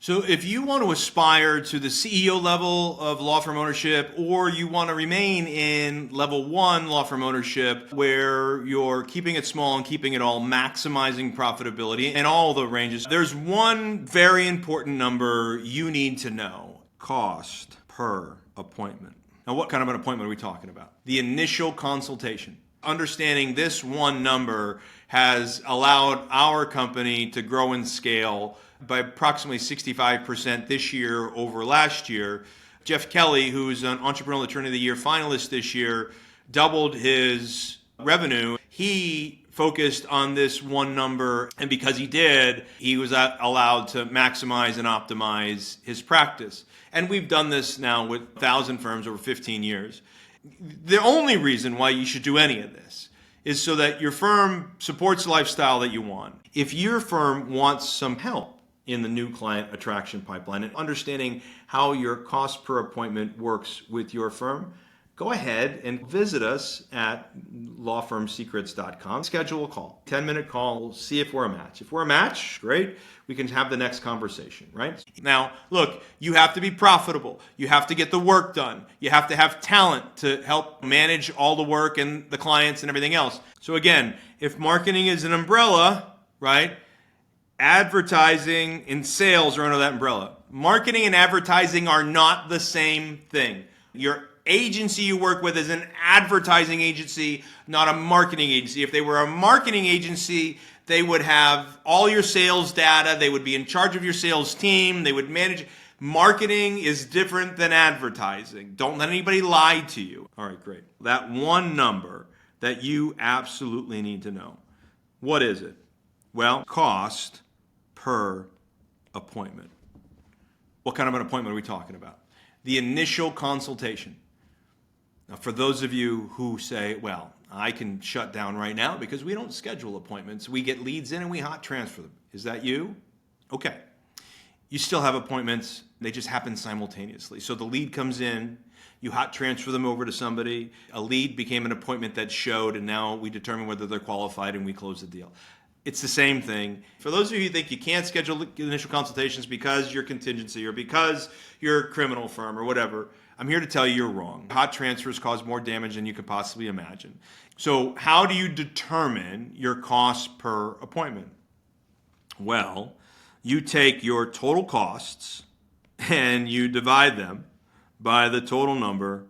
So if you want to aspire to the CEO level of law firm ownership, or you want to remain in level 1 law firm ownership where you're keeping it small and keeping it all, maximizing profitability in all the ranges, there's one very important number you need to know: cost per appointment. Now, what kind of an appointment are we talking about? The initial consultation. Understanding this one number has allowed our company to grow and scale by approximately 65% this year over last year. Jeff Kelly, who's an Entrepreneurial Attorney of the Year finalist this year, doubled his revenue. He focused on this one number, and because he did, he was allowed to maximize and optimize his practice. And we've done this now with 1,000 firms over 15 years. The only reason why you should do any of this is so that your firm supports the lifestyle that you want. If your firm wants some help in the new client attraction pipeline and understanding how your cost per appointment works with your firm, go ahead and visit us at lawfirmsecrets.com. Schedule a call, 10-minute call. We'll see if we're a match. If we're a match, great. We can have the next conversation, right? Now, look, you have to be profitable. You have to get the work done. You have to have talent to help manage all the work and the clients and everything else. So again, if marketing is an umbrella, right? Advertising and sales are under that umbrella. Marketing and advertising are not the same thing. Your agency you work with is an advertising agency, not a marketing agency. If they were a marketing agency, they would have all your sales data. They would be in charge of your sales team. They would manage. Marketing is different than advertising. Don't let anybody lie to you. All right, great. That one number that you absolutely need to know. What is it? Well, cost per appointment. What kind of an appointment are we talking about? The initial consultation. Now, for those of you who say, well, I can shut down right now because we don't schedule appointments. We get leads in and we hot transfer them. Is that you? Okay. You still have appointments. They just happen simultaneously. So the lead comes in, you hot transfer them over to somebody. A lead became an appointment that showed, and now we determine whether they're qualified and we close the deal. It's the same thing. For those of you who think you can't schedule initial consultations because you're contingency or because you're a criminal firm or whatever, I'm here to tell you you're wrong. Hot transfers cause more damage than you could possibly imagine. So how do you determine your cost per appointment? Well, you take your total costs and you divide them by the total number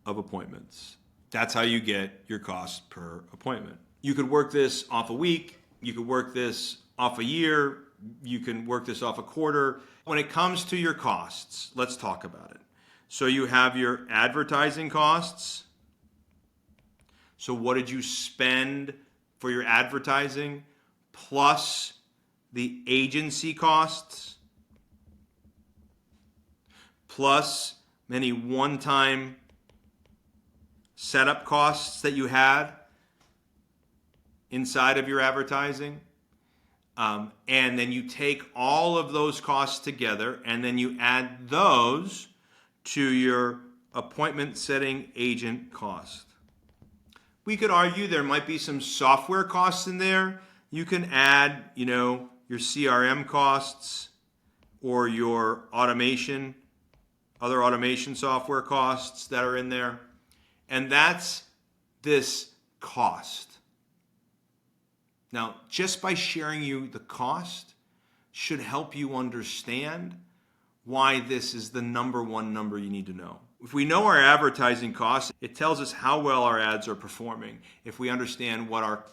of appointments. That's how you get your cost per appointment. You could work this off a week. You could work this off a year. You can work this off a quarter. When it comes to your costs, let's talk about it. So you have your advertising costs. So what did you spend for your advertising plus the agency costs plus many one-time setup costs that you had inside of your advertising? And then you take all of those costs together and then you add those to your appointment setting agent cost. We could argue there might be some software costs in there. You can add, your CRM costs or your automation, other automation software costs that are in there. And that's this cost. Now, just by sharing you the cost should help you understand why this is the number one number you need to know. If we know our advertising costs, it tells us how well our ads are performing. If we understand what our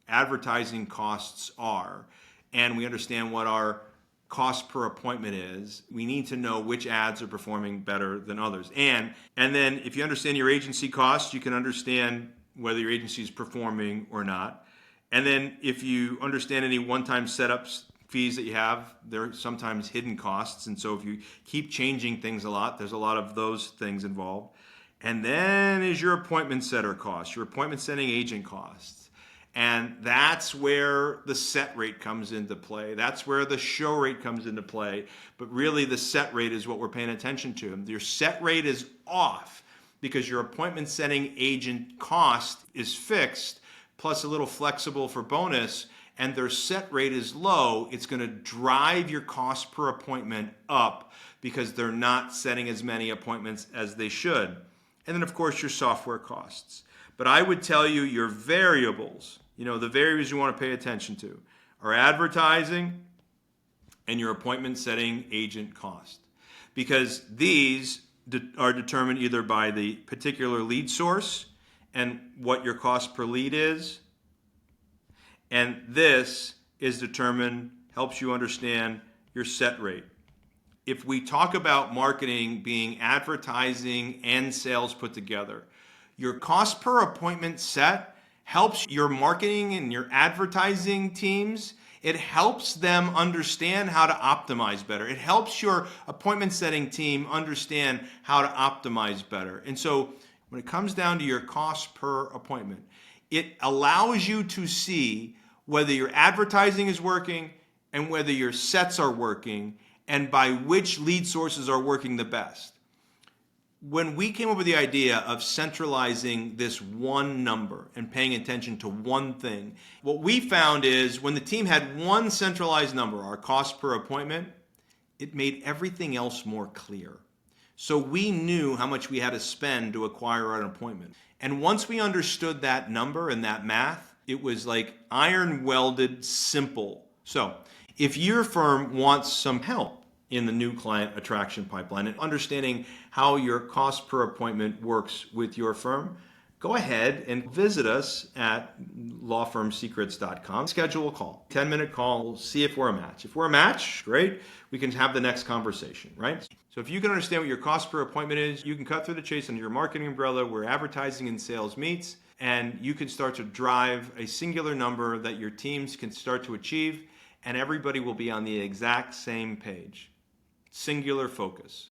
advertising costs are and we understand what our cost per appointment is, we need to know which ads are performing better than others. And then if you understand your agency costs, you can understand whether your agency is performing or not. And then if you understand any one-time setups, fees that you have, they're sometimes hidden costs. And so if you keep changing things a lot, there's a lot of those things involved. And then is your appointment setter costs, your appointment setting agent costs. And that's where the set rate comes into play. That's where the show rate comes into play. But really the set rate is what we're paying attention to. Your set rate is off because your appointment setting agent cost is fixed, plus a little flexible for bonus. and their set rate is low, it's going to drive your cost per appointment up because they're not setting as many appointments as they should. And then, of course, your software costs. But I would tell you your variables, the variables you want to pay attention to are advertising and your appointment setting agent cost. Because these are determined either by the particular lead source and what your cost per lead is. And this is determined, helps you understand your set rate. If we talk about marketing being advertising and sales put together, your cost per appointment set helps your marketing and your advertising teams. It helps them understand how to optimize better. It helps your appointment setting team understand how to optimize better. And so when it comes down to your cost per appointment, it allows you to see whether your advertising is working and whether your sets are working and by which lead sources are working the best. When we came up with the idea of centralizing this one number and paying attention to one thing, what we found is when the team had one centralized number, our cost per appointment, it made everything else more clear. So we knew how much we had to spend to acquire an appointment. And once we understood that number and that math, it was like iron welded simple. So if your firm wants some help in the new client attraction pipeline and understanding how your cost per appointment works with your firm, go ahead and visit us at lawfirmsecrets.com. Schedule a call, 10-minute call. We'll see if we're a match. If we're a match, great. We can have the next conversation, right? So if you can understand what your cost per appointment is, you can cut through the chase under your marketing umbrella where advertising and sales meets, and you can start to drive a singular number that your teams can start to achieve, and everybody will be on the exact same page. Singular focus.